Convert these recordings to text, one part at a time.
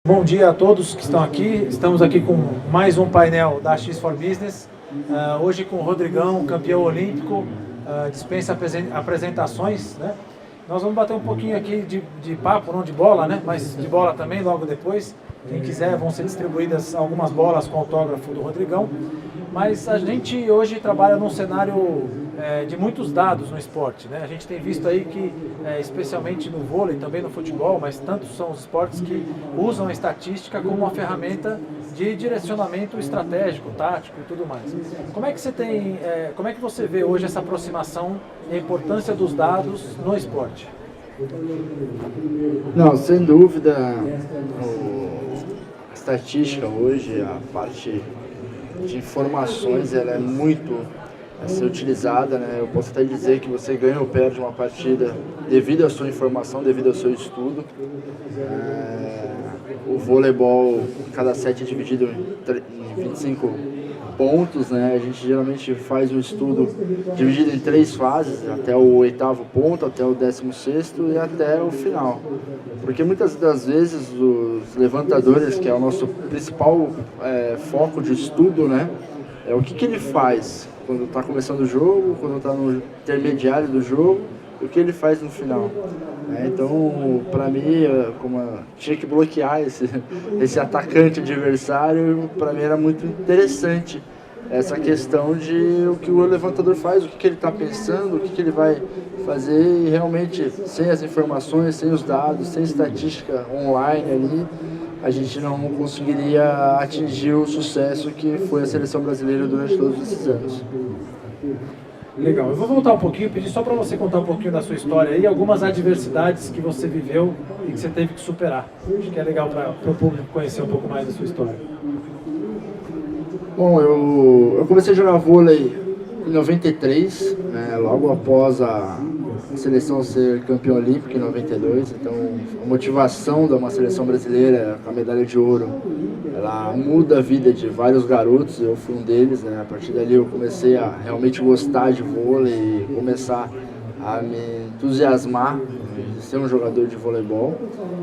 Bom dia a todos que estão aqui. Estamos aqui com mais um painel da X4Business. Hoje com o Rodrigão, campeão olímpico, dispensa apresentações, né? Nós vamos bater um pouquinho aqui de papo, não de bola, né? Mas de bola também, logo depois. Quem quiser, vão ser distribuídas algumas bolas com autógrafo do Rodrigão. Mas a gente hoje trabalha num cenário de muitos dados no esporte, né? A gente tem visto aí que, especialmente no vôlei, também no futebol, mas tantos são os esportes que usam a estatística como uma ferramenta de direcionamento estratégico, tático e tudo mais. Como é que você vê hoje essa aproximação e a importância dos dados no esporte? Não, sem dúvida, a estatística hoje, a parte de informações, ela é muito a ser utilizada, né? Eu posso até dizer que você ganha ou perde uma partida devido à sua informação, devido ao seu estudo. O voleibol, cada set é dividido em 25 pontos, né? A gente geralmente faz um estudo dividido em 3 fases, até o 8º ponto, até o 16º e até o final. Porque muitas das vezes os levantadores, que é o nosso principal foco de estudo, né? É o que ele faz quando está começando o jogo, quando está no intermediário do jogo, e o que ele faz no final. Então, para mim, tinha que bloquear esse atacante adversário, para mim era muito interessante essa questão de o que o levantador faz, o que ele está pensando, o que ele vai fazer, e realmente, sem as informações, sem os dados, sem estatística online ali, a gente não conseguiria atingir o sucesso que foi a seleção brasileira durante todos esses anos. Legal, eu vou voltar um pouquinho, pedir só para você contar um pouquinho da sua história e algumas adversidades que você viveu e que você teve que superar. Acho que é legal para o público conhecer um pouco mais da sua história. Bom, eu comecei a jogar vôlei em 93, né, logo após a seleção ser campeã olímpica em 92, então a motivação de uma seleção brasileira com a medalha de ouro, ela muda a vida de vários garotos, eu fui um deles, né? A partir dali eu comecei a realmente gostar de vôlei e começar a me entusiasmar de ser um jogador de voleibol.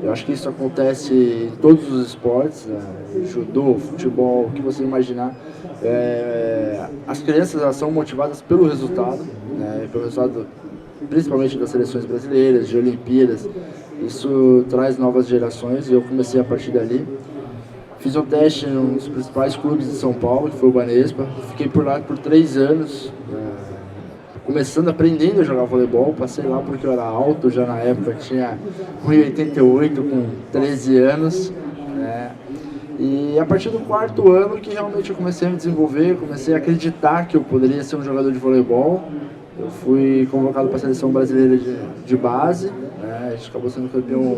Eu acho que isso acontece em todos os esportes, né? Judô, futebol, o que você imaginar. As crianças, elas são motivadas pelo resultado, né? Pelo resultado principalmente das seleções brasileiras, de Olimpíadas. Isso traz novas gerações e eu comecei a partir dali. Fiz um teste nos principais clubes de São Paulo, que foi o Banespa. Fiquei por lá por 3 anos, começando, aprendendo a jogar voleibol. Passei lá porque eu era alto já na época, tinha 1,88 com 13 anos. E a partir do 4º ano que realmente eu comecei a me desenvolver, comecei a acreditar que eu poderia ser um jogador de voleibol. Eu fui convocado para a seleção brasileira de base, né? A gente acabou sendo campeão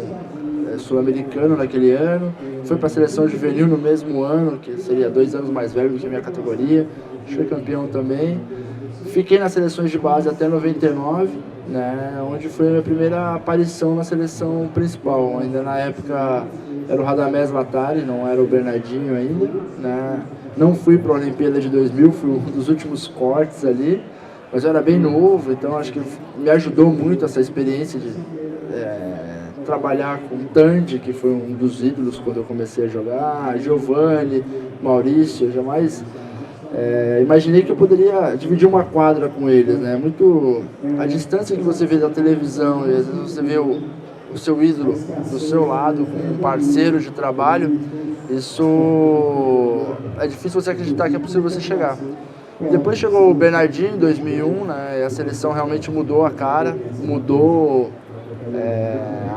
sul-americano naquele ano. Fui para a seleção juvenil no mesmo ano, que seria 2 anos mais velho do que a minha categoria. Fui campeão também. Fiquei nas seleções de base até 99, né? Onde foi a minha primeira aparição na seleção principal. Ainda na época era o Radamés Latari, não era o Bernardinho ainda, né? Não fui para a Olimpíada de 2000, fui um dos últimos cortes ali. Mas eu era bem novo, então acho que me ajudou muito essa experiência de trabalhar com o Tandy, que foi um dos ídolos quando eu comecei a jogar, Giovanni, Maurício. Eu jamais imaginei que eu poderia dividir uma quadra com eles, né? Muito a distância que você vê da televisão, e às vezes você vê o seu ídolo do seu lado, com um parceiro de trabalho, isso é difícil você acreditar que é possível você chegar. Depois chegou o Bernardinho em 2001, né, e a seleção realmente mudou a cara, mudou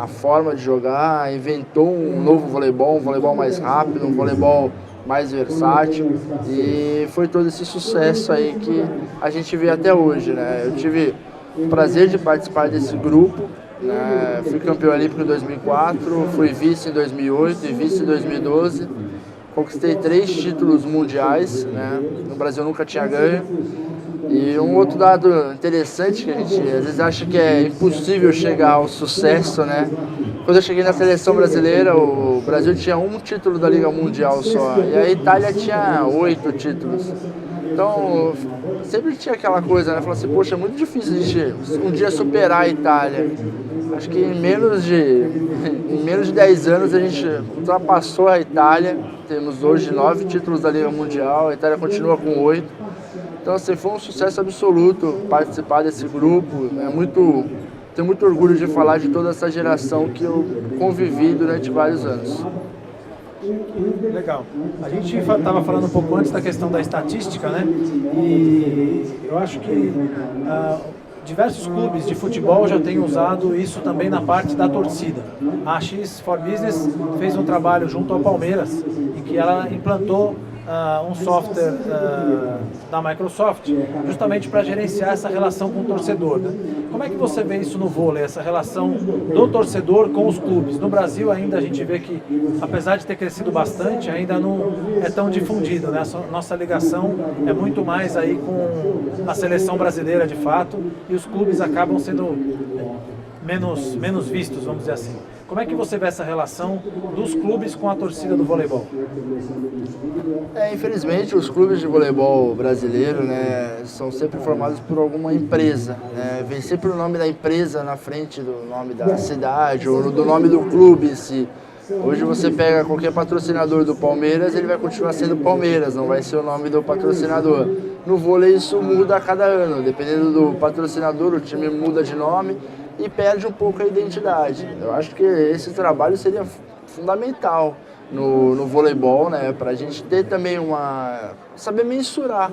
a forma de jogar, inventou um novo voleibol, um voleibol mais rápido, um voleibol mais versátil, e foi todo esse sucesso aí que a gente vê até hoje, né? Eu tive o prazer de participar desse grupo, né? Fui campeão olímpico em 2004, fui vice em 2008 e vice em 2012. Conquistei 3 títulos mundiais, né? No Brasil eu nunca tinha ganho. E um outro dado interessante que a gente às vezes acha que é impossível chegar ao sucesso, né? quando eu cheguei na seleção brasileira, o Brasil tinha um título da Liga Mundial só, e a Itália tinha 8 títulos. Então, sempre tinha aquela coisa, né? Falou assim, poxa, é muito difícil a gente um dia superar a Itália. Acho que em menos de 10 anos a gente ultrapassou a Itália. Temos hoje 9 títulos da Liga Mundial, a Itália continua com 8. Então, assim, foi um sucesso absoluto participar desse grupo. Tenho muito orgulho de falar de toda essa geração que eu convivi durante vários anos. Legal. A gente estava falando um pouco antes da questão da estatística, né? E eu acho que diversos clubes de futebol já têm usado isso também na parte da torcida. A X4Business fez um trabalho junto ao Palmeiras, em que ela implantou um software da Microsoft, justamente para gerenciar essa relação com o torcedor, né? Como é que você vê isso no vôlei, essa relação do torcedor com os clubes? No Brasil ainda a gente vê que, apesar de ter crescido bastante, ainda não é tão difundido, né? Nossa ligação é muito mais aí com a seleção brasileira de fato, e os clubes acabam sendo menos vistos, vamos dizer assim. Como é que você vê essa relação dos clubes com a torcida do voleibol? Infelizmente, os clubes de voleibol brasileiro, né, são sempre formados por alguma empresa, né? Vem sempre o nome da empresa na frente do nome da cidade ou do nome do clube em si. Hoje você pega qualquer patrocinador do Palmeiras, ele vai continuar sendo Palmeiras, não vai ser o nome do patrocinador. No vôlei isso muda a cada ano, dependendo do patrocinador, o time muda de nome e perde um pouco a identidade. Eu acho que esse trabalho seria fundamental no voleibol, né, para a gente ter também saber mensurar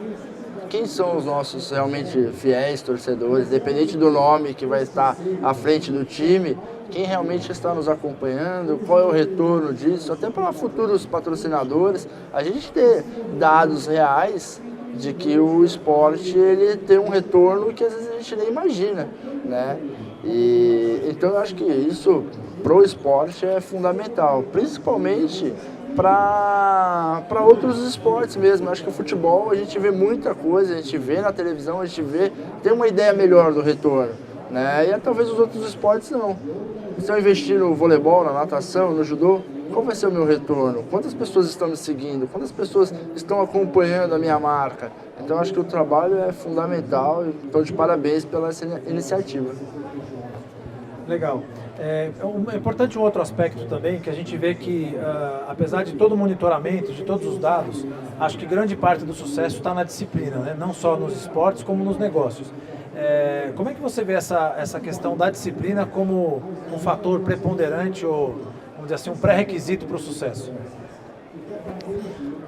quem são os nossos realmente fiéis torcedores, independente do nome que vai estar à frente do time, quem realmente está nos acompanhando, qual é o retorno disso, até para futuros patrocinadores, a gente ter dados reais de que o esporte ele tem um retorno que às vezes a gente nem imagina, né? Então eu acho que isso pro esporte é fundamental, principalmente para outros esportes mesmo. Eu acho que o futebol a gente vê muita coisa, a gente vê na televisão, a gente tem uma ideia melhor do retorno, né? E talvez os outros esportes não. Se eu investir no voleibol, na natação, no judô, qual vai ser o meu retorno? Quantas pessoas estão me seguindo? Quantas pessoas estão acompanhando a minha marca? Então acho que o trabalho é fundamental e estou de parabéns pela iniciativa. Legal. É importante um outro aspecto também, que a gente vê que, apesar de todo o monitoramento, de todos os dados, acho que grande parte do sucesso está na disciplina, né? Não só nos esportes, como nos negócios. Como é que você vê essa questão da disciplina como um fator preponderante ou, vamos dizer assim, um pré-requisito para o sucesso?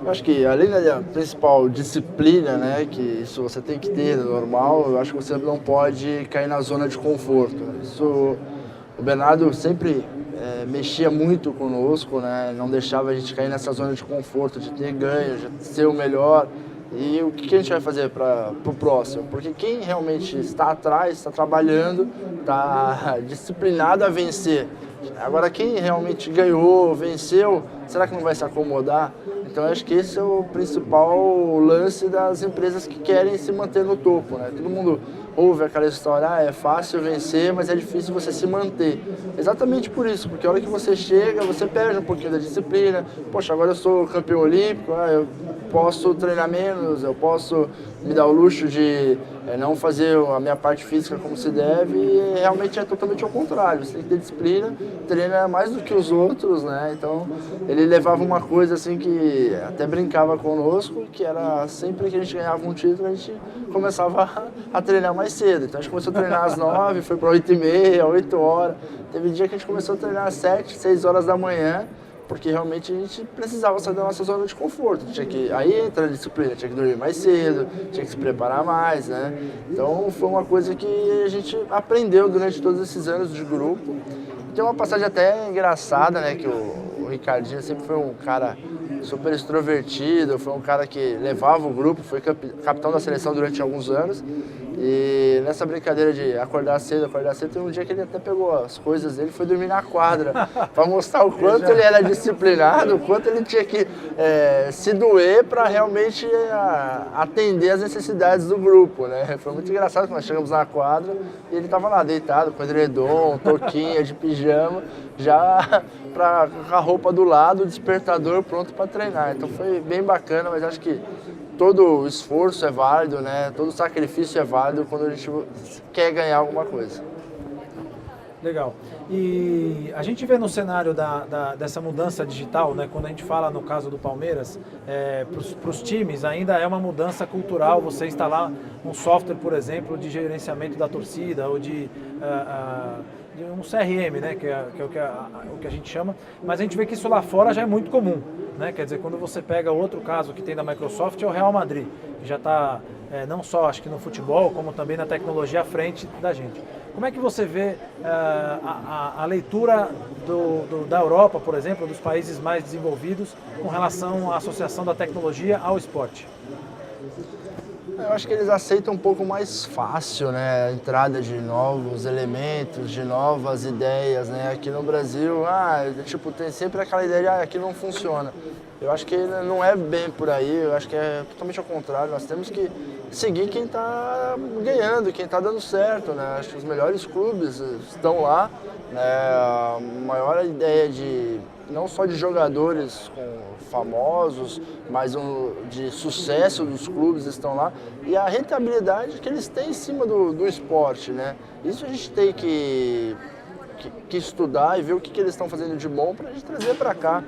Eu acho que além da principal disciplina, né, que isso você tem que ter, normal, eu acho que você não pode cair na zona de conforto. O Bernardo sempre mexia muito conosco, né, não deixava a gente cair nessa zona de conforto, de ter ganho, de ser o melhor. E o que a gente vai fazer para o próximo? Porque quem realmente está atrás, está trabalhando, está disciplinado a vencer. Agora, quem realmente ganhou, venceu, será que não vai se acomodar? Então, eu acho que esse é o principal lance das empresas que querem se manter no topo, né? Todo mundo ouve aquela história, é fácil vencer, mas é difícil você se manter. Exatamente por isso, porque a hora que você chega, você perde um pouquinho da disciplina. Poxa, agora eu sou campeão olímpico, eu posso treinar menos, eu posso me dar o luxo de não fazer a minha parte física como se deve, e realmente é totalmente ao contrário. Você tem que ter disciplina, treina mais do que os outros, né? Então, ele levava uma coisa assim que até brincava conosco, que era sempre que a gente ganhava um título, a gente começava a treinar mais cedo. Então, a gente começou a treinar às 9, foi para 8h30, 8 horas. Teve dia que a gente começou a treinar às 7, 6 horas da manhã, porque realmente a gente precisava sair da nossa zona de conforto. Aí entra a disciplina, tinha que dormir mais cedo, tinha que se preparar mais, né? Então foi uma coisa que a gente aprendeu durante todos esses anos de grupo. Tem uma passagem até engraçada, né? Que o Ricardinho sempre foi um cara super extrovertido, foi um cara que levava o grupo, foi capitão da seleção durante alguns anos. E nessa brincadeira de acordar cedo, tem um dia que ele até pegou as coisas dele e foi dormir na quadra, para mostrar o quanto ele era disciplinado, o quanto ele tinha que se doer para realmente atender as necessidades do grupo, né? Foi muito engraçado quando nós chegamos na quadra e ele estava lá deitado com edredom, touquinha de pijama, já com a roupa do lado, o despertador pronto para treinar. Então foi bem bacana, mas acho que todo esforço é válido, né? Todo sacrifício é válido quando a gente quer ganhar alguma coisa. Legal. E a gente vê no cenário dessa mudança digital, né, quando a gente fala no caso do Palmeiras, para os times ainda é uma mudança cultural você instalar um software, por exemplo, de gerenciamento da torcida ou de um CRM, né, que é o que a gente chama, mas a gente vê que isso lá fora já é muito comum, né? Quer dizer, quando você pega outro caso que tem da Microsoft, é o Real Madrid, que já está não só acho que no futebol, como também na tecnologia à frente da gente. Como é que você vê a leitura da Europa, por exemplo, dos países mais desenvolvidos, com relação à associação da tecnologia ao esporte? Eu acho que eles aceitam um pouco mais fácil, né, a entrada de novos elementos, de novas ideias, né? Aqui no Brasil, tipo, tem sempre aquela ideia de aqui não funciona. Eu acho que não é bem por aí, eu acho que é totalmente ao contrário. Nós temos que seguir quem está ganhando, quem está dando certo, né? Acho que os melhores clubes estão lá, né? A maior ideia não só de jogadores famosos, mas de sucesso dos clubes estão lá, e a rentabilidade que eles têm em cima do esporte, né? Isso a gente tem que estudar e ver o que eles estão fazendo de bom para a gente trazer para cá.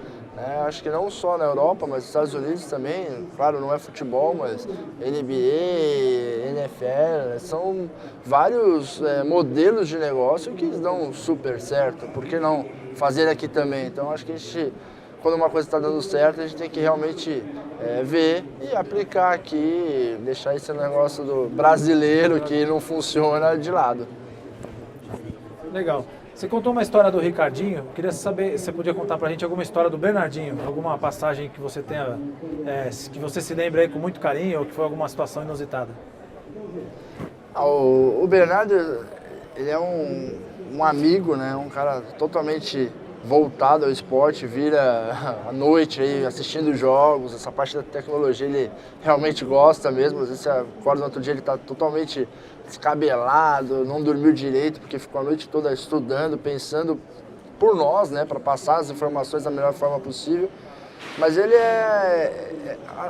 Acho que não só na Europa, mas nos Estados Unidos também, claro, não é futebol, mas NBA, NFL, são vários modelos de negócio que dão super certo, por que não fazer aqui também? Então acho que quando uma coisa está dando certo, a gente tem que realmente ver e aplicar aqui, deixar esse negócio do brasileiro que não funciona de lado. Legal. Você contou uma história do Ricardinho, queria saber se você podia contar pra gente alguma história do Bernardinho, alguma passagem que você tenha, que você se lembre aí com muito carinho ou que foi alguma situação inusitada. O Bernardo, ele é um amigo, né? Um cara totalmente voltado ao esporte, vira à noite aí assistindo jogos, essa parte da tecnologia ele realmente gosta mesmo, às vezes você acorda no outro dia ele está totalmente descabelado, não dormiu direito porque ficou a noite toda estudando, pensando por nós, né, para passar as informações da melhor forma possível. Mas ele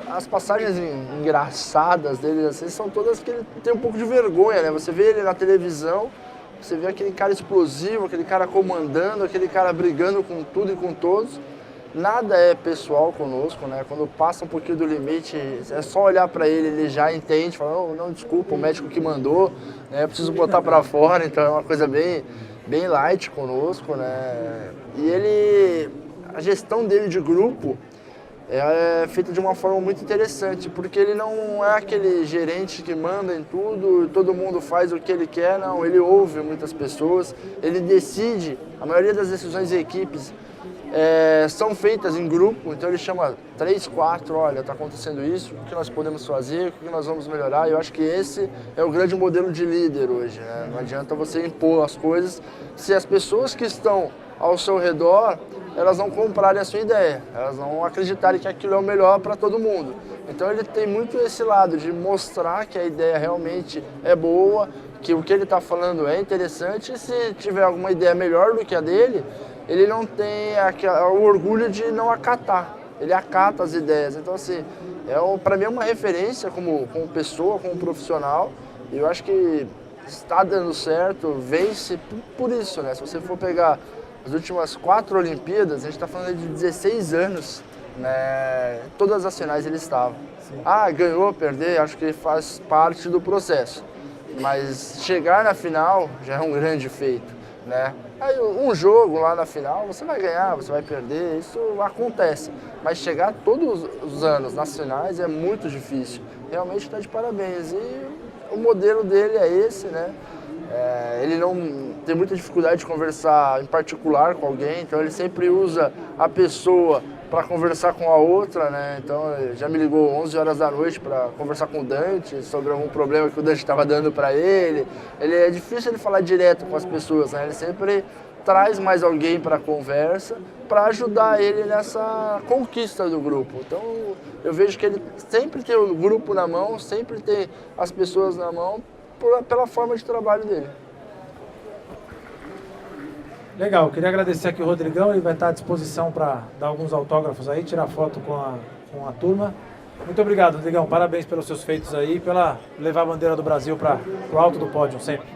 as passagens engraçadas dele assim, são todas que ele tem um pouco de vergonha, né? Você vê ele na televisão, você vê aquele cara explosivo, aquele cara comandando, aquele cara brigando com tudo e com todos. Nada é pessoal conosco, né? Quando passa um pouquinho do limite, é só olhar para ele já entende, fala, não, desculpa, o médico que mandou, né? Eu preciso botar para fora, então é uma coisa bem light conosco, né? E a gestão dele de grupo é feita de uma forma muito interessante, porque ele não é aquele gerente que manda em tudo, todo mundo faz o que ele quer, não, ele ouve muitas pessoas, ele decide, a maioria das decisões de equipes são feitas em grupo, então ele chama 3, 4, olha, está acontecendo isso, o que nós podemos fazer, o que nós vamos melhorar, e eu acho que esse é o grande modelo de líder hoje, né? Não adianta você impor as coisas se as pessoas que estão ao seu redor, elas não comprarem a sua ideia, elas não acreditarem que aquilo é o melhor para todo mundo. Então ele tem muito esse lado de mostrar que a ideia realmente é boa, que o que ele está falando é interessante, e se tiver alguma ideia melhor do que a dele, ele não tem o orgulho de não acatar, ele acata as ideias. Então assim, para mim é uma referência como pessoa, como profissional, e eu acho que está dando certo, vence por isso, né? Se você for pegar as últimas 4 Olimpíadas, a gente está falando de 16 anos, né? Todas as finais ele estava. Sim. Ganhou, perder, acho que faz parte do processo. Mas chegar na final já é um grande feito, né? Aí um jogo lá na final, você vai ganhar, você vai perder, isso acontece. Mas chegar todos os anos nas finais é muito difícil. Realmente está de parabéns. E o modelo dele é esse, né? Ele não tem muita dificuldade de conversar em particular com alguém, então ele sempre usa a pessoa para conversar com a outra, né? Então já me ligou 11 horas da noite para conversar com o Dante sobre algum problema que o Dante estava dando para ele. É difícil ele falar direto com as pessoas, né? Ele sempre traz mais alguém para a conversa para ajudar ele nessa conquista do grupo. Então eu vejo que ele sempre tem o grupo na mão, sempre tem as pessoas na mão pela forma de trabalho dele. Legal, queria agradecer aqui o Rodrigão, ele vai estar à disposição para dar alguns autógrafos aí, tirar foto com a turma. Muito obrigado, Rodrigão, parabéns pelos seus feitos aí, pela levar a bandeira do Brasil para o alto do pódio sempre.